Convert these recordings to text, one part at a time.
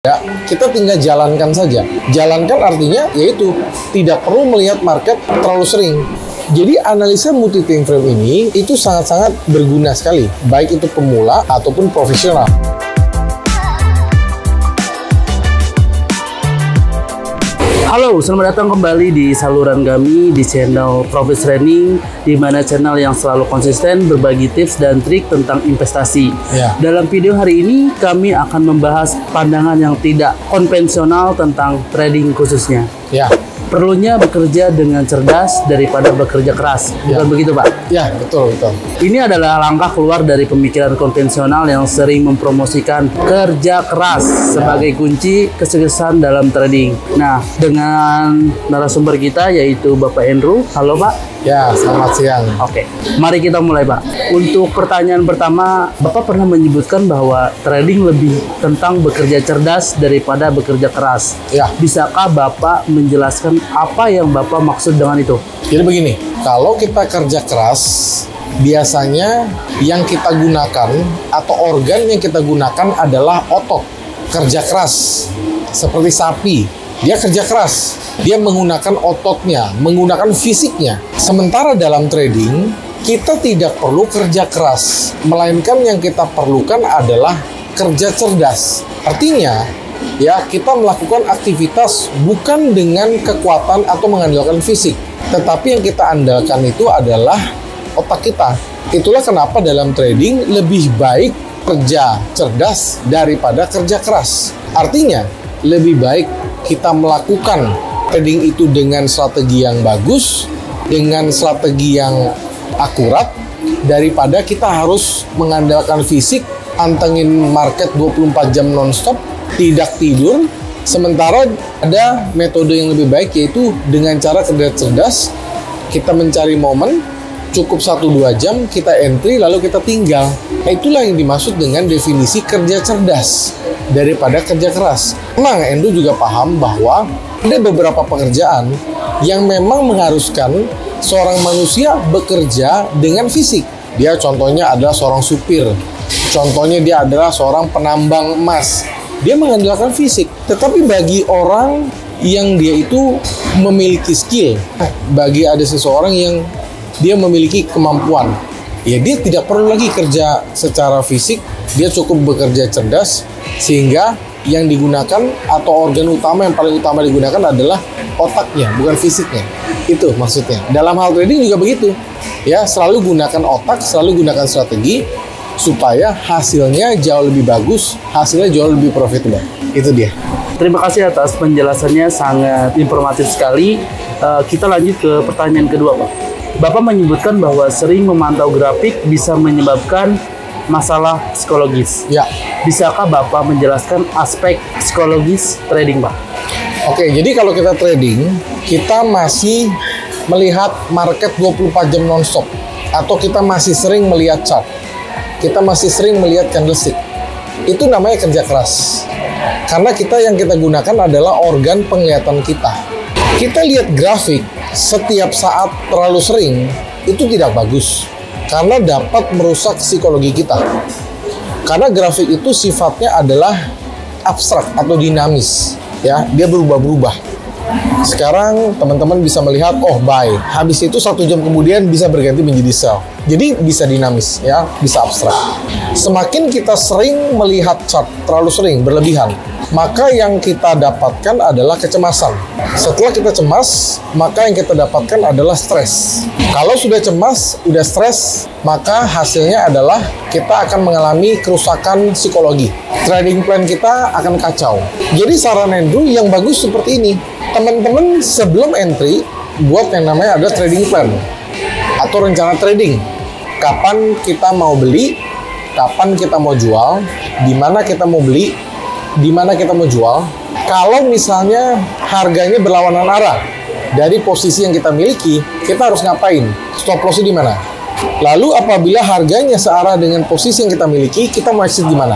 Ya, kita tinggal jalankan saja. Jalankan artinya yaitu tidak perlu melihat market terlalu sering. Jadi analisa multi time frame ini itu sangat-sangat berguna sekali, baik itu pemula ataupun profesional. Halo, selamat datang kembali di saluran kami di channel Profit Training, di mana channel yang selalu konsisten berbagi tips dan trik tentang investasi. Dalam video hari ini kami akan membahas pandangan yang tidak konvensional tentang trading khususnya. Perlunya bekerja dengan cerdas daripada bekerja keras. Bukan begitu, Pak? Ya, betul. Ini adalah langkah keluar dari pemikiran konvensional yang sering mempromosikan kerja keras sebagai kunci kesuksesan dalam trading. Nah, dengan narasumber kita yaitu Bapak Andrew. Halo, Pak. Ya, selamat siang. Oke, mari kita mulai, Pak. Untuk pertanyaan pertama, Bapak pernah menyebutkan bahwa trading lebih tentang bekerja cerdas daripada bekerja keras. Bisakah Bapak menjelaskan apa yang Bapak maksud dengan itu? Jadi begini, kalau kita kerja keras, biasanya yang kita gunakan atau organ yang kita gunakan adalah otot. Kerja keras, seperti sapi, dia kerja keras. Dia menggunakan ototnya, menggunakan fisiknya. Sementara dalam trading, kita tidak perlu kerja keras, melainkan yang kita perlukan adalah kerja cerdas. Artinya, ya, kita melakukan aktivitas bukan dengan kekuatan atau mengandalkan fisik, tetapi yang kita andalkan itu adalah otak kita. Itulah kenapa dalam trading lebih baik kerja cerdas daripada kerja keras. Artinya, lebih baik kita melakukan trading itu dengan strategi yang bagus, dengan strategi yang akurat, daripada kita harus mengandalkan fisik, pantengin market 24 jam nonstop, tidak tidur. Sementara ada metode yang lebih baik, yaitu dengan cara kerja cerdas, kita mencari momen, cukup 1-2 jam, kita entry, lalu kita tinggal. Nah, itulah yang dimaksud dengan definisi kerja cerdas daripada kerja keras. Memang Endo juga paham bahwa ada beberapa pekerjaan yang memang mengharuskan seorang manusia bekerja dengan fisik. Dia contohnya adalah seorang supir, contohnya dia adalah seorang penambang emas. Dia mengandalkan fisik. Tetapi bagi orang yang dia itu memiliki skill, bagi ada seseorang yang dia memiliki kemampuan, ya dia tidak perlu lagi kerja secara fisik, dia cukup bekerja cerdas, sehingga yang digunakan atau organ utama yang paling utama digunakan adalah otaknya, bukan fisiknya. Itu maksudnya. Dalam hal trading juga begitu. Ya, selalu gunakan otak, selalu gunakan strategi supaya hasilnya jauh lebih bagus, hasilnya jauh lebih profitable. Itu dia. Terima kasih atas penjelasannya, sangat informatif sekali. Kita lanjut ke pertanyaan kedua, Pak. Bapak menyebutkan bahwa sering memantau grafik bisa menyebabkan masalah psikologis. Bisakah Bapak menjelaskan aspek psikologis trading, Pak? Oke, jadi kalau kita trading, kita masih melihat market 24 jam nonstop, atau kita masih sering melihat chart, kita masih sering melihat candlestick. Itu namanya kerja keras. Karena yang kita gunakan adalah organ penglihatan kita. Kita lihat grafik setiap saat terlalu sering, itu tidak bagus. Karena dapat merusak psikologi kita. Karena grafik itu sifatnya adalah abstrak atau dinamis. Ya, dia berubah-ubah. Sekarang teman-teman bisa melihat, oh buy. Habis itu 1 jam kemudian bisa berganti menjadi sell. Jadi bisa dinamis, ya, bisa abstrak. Semakin kita sering melihat chart, terlalu sering, berlebihan, maka yang kita dapatkan adalah kecemasan. Setelah kita cemas, maka yang kita dapatkan adalah stres. Kalau sudah cemas, udah stres, maka hasilnya adalah kita akan mengalami kerusakan psikologi. Trading plan kita akan kacau. Jadi saran Andrew yang bagus seperti ini. Teman-teman sebelum entry, buat yang namanya ada trading plan atau rencana trading. Kapan kita mau beli, kapan kita mau jual, di mana kita mau beli, di mana kita mau jual. Kalau misalnya harganya berlawanan arah dari posisi yang kita miliki, kita harus ngapain? Stop loss-nya di mana? Lalu apabila harganya searah dengan posisi yang kita miliki, kita mau exit di mana?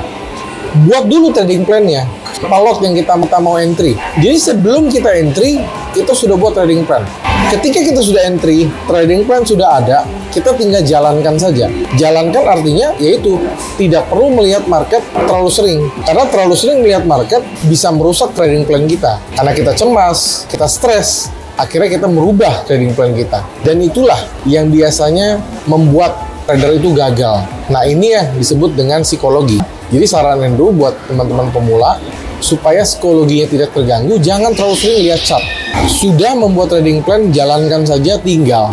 Buat dulu trading plan-nya, lot yang kita mau entry. Jadi sebelum kita entry, kita sudah buat trading plan. Ketika kita sudah entry, trading plan sudah ada, kita tinggal jalankan saja. Jalankan artinya yaitu tidak perlu melihat market terlalu sering. Karena terlalu sering melihat market bisa merusak trading plan kita. Karena kita cemas, kita stres, akhirnya kita merubah trading plan kita. Dan itulah yang biasanya membuat trader itu gagal. Nah, ini ya disebut dengan psikologi. Jadi saran Andrew buat teman-teman pemula, supaya psikologinya tidak terganggu, jangan terlalu sering lihat chart. Sudah membuat trading plan, jalankan saja, tinggal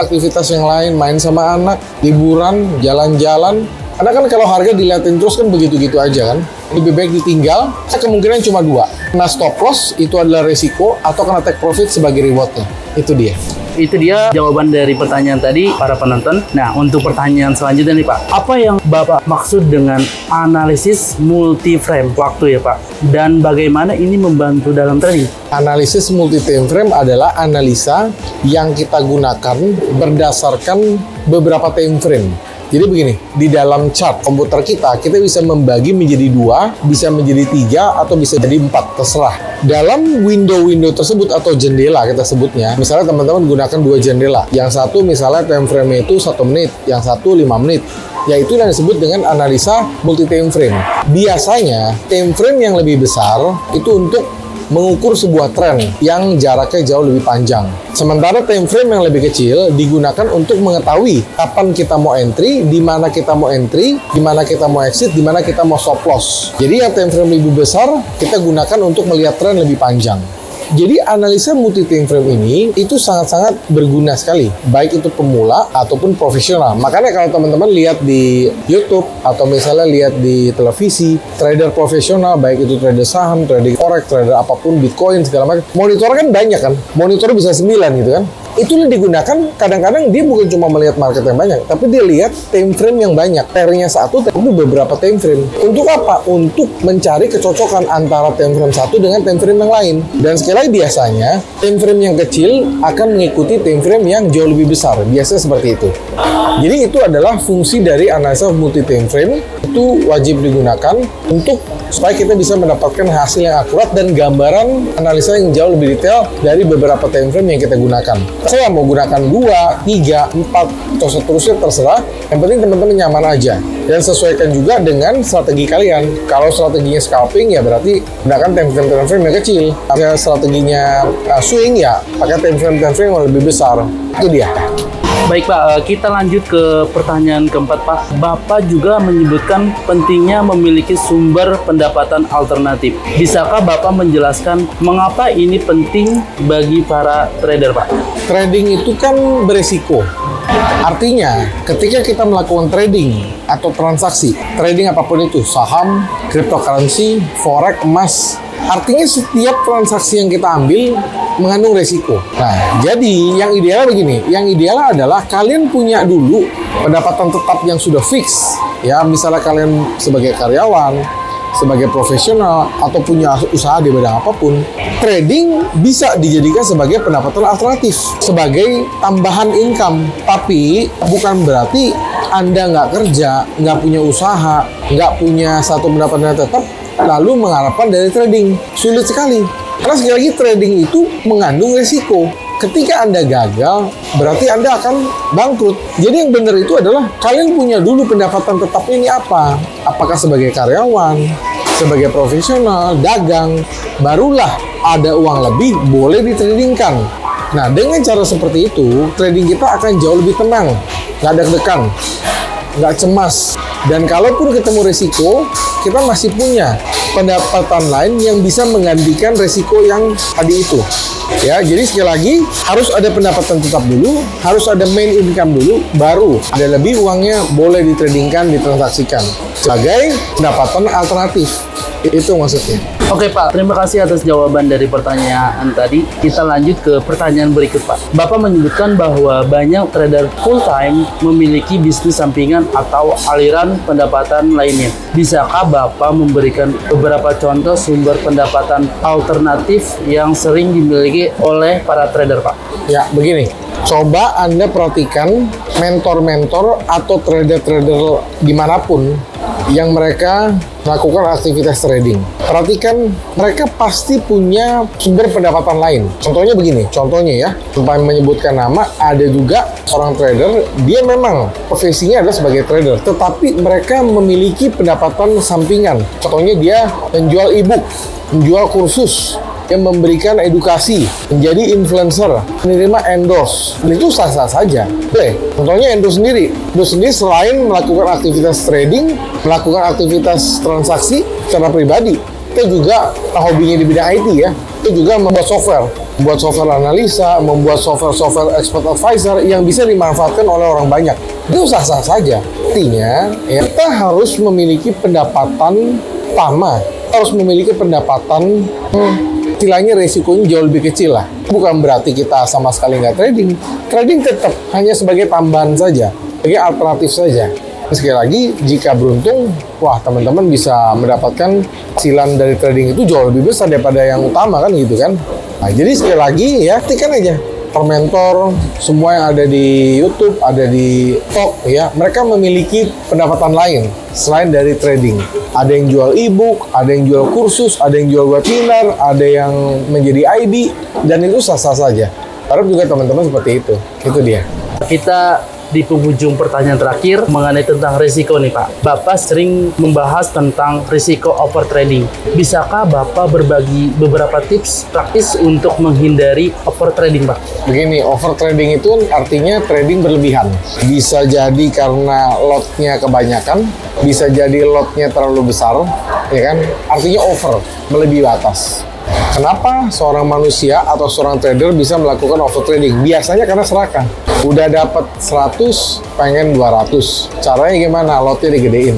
aktivitas yang lain, main sama anak, liburan, jalan-jalan. Karena kan kalau harga dilihatin terus kan begitu-gitu aja kan. Lebih baik ditinggal, kemungkinan cuma dua. Kena stop loss, itu adalah resiko, atau kena take profit sebagai rewardnya. Itu dia. Itu dia jawaban dari pertanyaan tadi para penonton. Nah, untuk pertanyaan selanjutnya nih Pak, apa yang Bapak maksud dengan analisis multi frame waktu ya Pak? Dan bagaimana ini membantu dalam trading? Analisis multi time frame adalah analisa yang kita gunakan berdasarkan beberapa time frame. Jadi begini, di dalam chart komputer kita bisa membagi menjadi 2, bisa menjadi 3, atau bisa jadi 4, terserah. Dalam window-window tersebut atau jendela kita sebutnya, misalnya teman-teman gunakan 2 jendela. Yang satu misalnya time frame itu 1 menit, yang satu 5 menit. Yaitu yang disebut dengan analisa multi time frame. Biasanya time frame yang lebih besar itu untuk mengukur sebuah tren yang jaraknya jauh lebih panjang. Sementara time frame yang lebih kecil digunakan untuk mengetahui kapan kita mau entry, di mana kita mau entry, di mana kita mau exit, di mana kita mau stop loss. Jadi yang time frame lebih besar kita gunakan untuk melihat tren lebih panjang. Jadi analisa multi time frame ini itu sangat-sangat berguna sekali, baik itu pemula ataupun profesional. Makanya kalau teman-teman lihat di YouTube atau misalnya lihat di televisi, trader profesional, baik itu trader saham, trader forex, trader apapun, Bitcoin, segala macam, monitor kan banyak kan, monitor bisa 9 gitu kan. Itulah digunakan, kadang-kadang dia bukan cuma melihat market yang banyak, tapi dia lihat time frame yang banyak. Pairnya satu, tapi beberapa time frame. Untuk apa? Untuk mencari kecocokan antara time frame satu dengan time frame yang lain. Dan sekali lagi biasanya, time frame yang kecil akan mengikuti time frame yang jauh lebih besar. Biasanya seperti itu. Jadi itu adalah fungsi dari analisa multi time frame. Itu wajib digunakan untuk supaya kita bisa mendapatkan hasil yang akurat dan gambaran analisa yang jauh lebih detail dari beberapa time frame yang kita gunakan. Saya mau gunakan 2, 3, 4, atau seterusnya terserah. Yang penting teman-teman nyaman aja. Dan sesuaikan juga dengan strategi kalian. Kalau strateginya scalping ya berarti gunakan time frame yang kecil. Kalau strateginya swing ya pakai time frame yang lebih besar. Itu dia. Baik Pak, kita lanjut ke pertanyaan keempat Pak. Bapak juga menyebutkan pentingnya memiliki sumber pendapatan alternatif. Bisakah Bapak menjelaskan mengapa ini penting bagi para trader Pak? Trading itu kan beresiko. Artinya, ketika kita melakukan trading atau transaksi, trading apapun itu, saham, cryptocurrency, forex, emas, artinya setiap transaksi yang kita ambil mengandung resiko. Nah, jadi yang ideal begini, yang ideal adalah kalian punya dulu pendapatan tetap yang sudah fix. Ya, misalnya kalian sebagai karyawan, sebagai profesional, atau punya usaha di bidang apapun, trading bisa dijadikan sebagai pendapatan alternatif, sebagai tambahan income. Tapi bukan berarti Anda nggak kerja, nggak punya usaha, nggak punya satu pendapatan yang tetap, lalu mengharapkan dari trading. Sulit sekali. Karena sekali lagi trading itu mengandung resiko. Ketika Anda gagal, berarti Anda akan bangkrut. Jadi yang benar itu adalah kalian punya dulu pendapatan tetap ini apa? Apakah sebagai karyawan, sebagai profesional, dagang, barulah ada uang lebih boleh ditradingkan. Nah, dengan cara seperti itu, trading kita akan jauh lebih tenang, nggak deg-degan, nggak cemas. Dan kalaupun ketemu resiko, kita masih punya pendapatan lain yang bisa menggantikan resiko yang tadi itu. Ya, jadi sekali lagi harus ada pendapatan tetap dulu, harus ada main income dulu, baru ada lebih uangnya boleh ditradingkan, ditransaksikan sebagai pendapatan alternatif. Itu maksudnya. Oke Pak, terima kasih atas jawaban dari pertanyaan tadi. Kita lanjut ke pertanyaan berikut Pak. Bapak menyebutkan bahwa banyak trader full time memiliki bisnis sampingan atau aliran pendapatan lainnya. Bisakah Bapak memberikan beberapa contoh sumber pendapatan alternatif yang sering dimiliki oleh para trader Pak? Ya, begini. Coba Anda perhatikan mentor-mentor atau trader-trader dimanapun yang mereka melakukan aktivitas trading. Perhatikan, mereka pasti punya sumber pendapatan lain. Contohnya begini, contohnya ya, tanpa menyebutkan nama, ada juga orang trader, dia memang profesinya adalah sebagai trader, tetapi mereka memiliki pendapatan sampingan. Contohnya dia menjual e-book, menjual kursus, yang memberikan edukasi, menjadi influencer, menerima endorse. Dan itu sah-sah saja. Boleh. Contohnya Endo sendiri. Endo sendiri selain melakukan aktivitas trading, melakukan aktivitas transaksi secara pribadi, itu juga hobinya di bidang IT ya. Itu juga membuat software analisa, membuat software expert advisor yang bisa dimanfaatkan oleh orang banyak. Itu sah-sah saja. Artinya, ya, kita harus memiliki pendapatan utama. Kita harus memiliki pendapatan istilahnya resikonya jauh lebih kecil lah. Bukan berarti kita sama sekali nggak trading. Trading tetap hanya sebagai tambahan saja, sebagai alternatif saja. Sekali lagi, jika beruntung, wah teman-teman bisa mendapatkan hasilan dari trading itu jauh lebih besar daripada yang utama kan gitu kan. Nah, jadi sekali lagi ya, ketikkan aja. Mentor, semua yang ada di YouTube, ada di Talk ya, mereka memiliki pendapatan lain selain dari trading. Ada yang jual e-book, ada yang jual kursus, ada yang jual webinar, ada yang menjadi IB, dan itu sah-sah saja. Harap juga teman-teman seperti itu. Itu dia. Kita di penghujung pertanyaan terakhir mengenai tentang risiko nih Pak. Bapak sering membahas tentang risiko overtrading. Bisakah Bapak berbagi beberapa tips praktis untuk menghindari overtrading Pak? Begini, overtrading itu artinya trading berlebihan. Bisa jadi karena lotnya kebanyakan, bisa jadi lotnya terlalu besar, ya kan? Artinya over, melebihi batas. Kenapa seorang manusia atau seorang trader bisa melakukan overtrading? Biasanya karena serakah. Udah dapat 100, pengen 200. Caranya gimana? Lotnya digedein.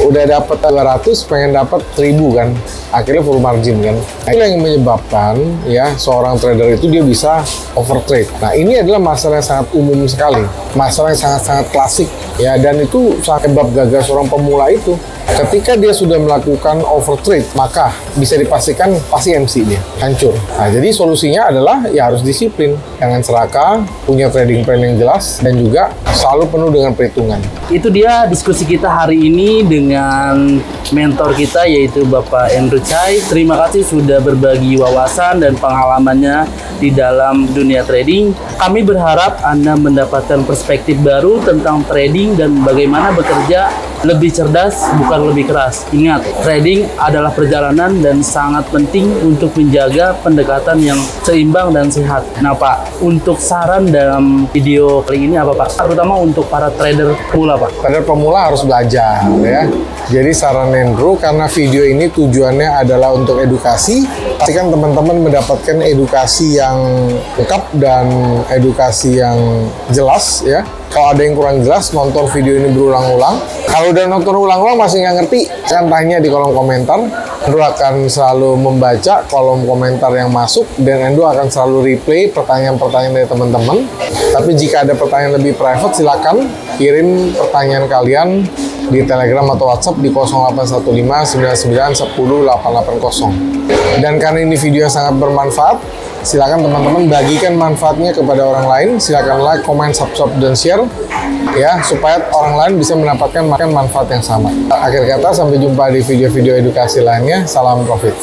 Udah dapat 200, pengen dapat 1000 kan. Akhirnya full margin kan. Nah, itu yang menyebabkan ya seorang trader itu dia bisa overtrade. Nah, ini adalah masalah yang sangat umum sekali. Masalah yang sangat-sangat klasik ya, dan itu sangat sebab gagal seorang pemula itu. Ketika dia sudah melakukan overtrade, maka bisa dipastikan pasti MC dia, hancur. Nah, jadi solusinya adalah ya harus disiplin, jangan serakah, punya trading plan yang jelas, dan juga selalu penuh dengan perhitungan. Itu dia diskusi kita hari ini dengan mentor kita yaitu Bapak Andrew Chai. Terima kasih sudah berbagi wawasan dan pengalamannya di dalam dunia trading. Kami berharap Anda mendapatkan perspektif baru tentang trading dan bagaimana bekerja lebih cerdas, bukan lebih keras. Ingat, trading adalah perjalanan dan sangat penting untuk menjaga pendekatan yang seimbang dan sehat. Nah Pak, untuk saran dalam video kali ini apa Pak? Terutama untuk para trader pemula Pak. Trader pemula harus belajar ya. Jadi saran Andrew, karena video ini tujuannya adalah untuk edukasi, pastikan teman-teman mendapatkan edukasi yang lengkap dan edukasi yang jelas ya. Kalau ada yang kurang jelas, nonton video ini berulang-ulang. Kalau udah nonton ulang-ulang masih nggak ngerti, kan tanya di kolom komentar. Andrew akan selalu membaca kolom komentar yang masuk, dan Andrew akan selalu replay pertanyaan-pertanyaan dari teman-teman. Tapi jika ada pertanyaan lebih private, silakan kirim pertanyaan kalian di Telegram atau WhatsApp di 081599108880. Dan karena ini video yang sangat bermanfaat, silakan teman-teman bagikan manfaatnya kepada orang lain. Silakan like, comment, subscribe, dan share ya, supaya orang lain bisa mendapatkan manfaat yang sama. Akhir kata, sampai jumpa di video-video edukasi lainnya. Salam profit.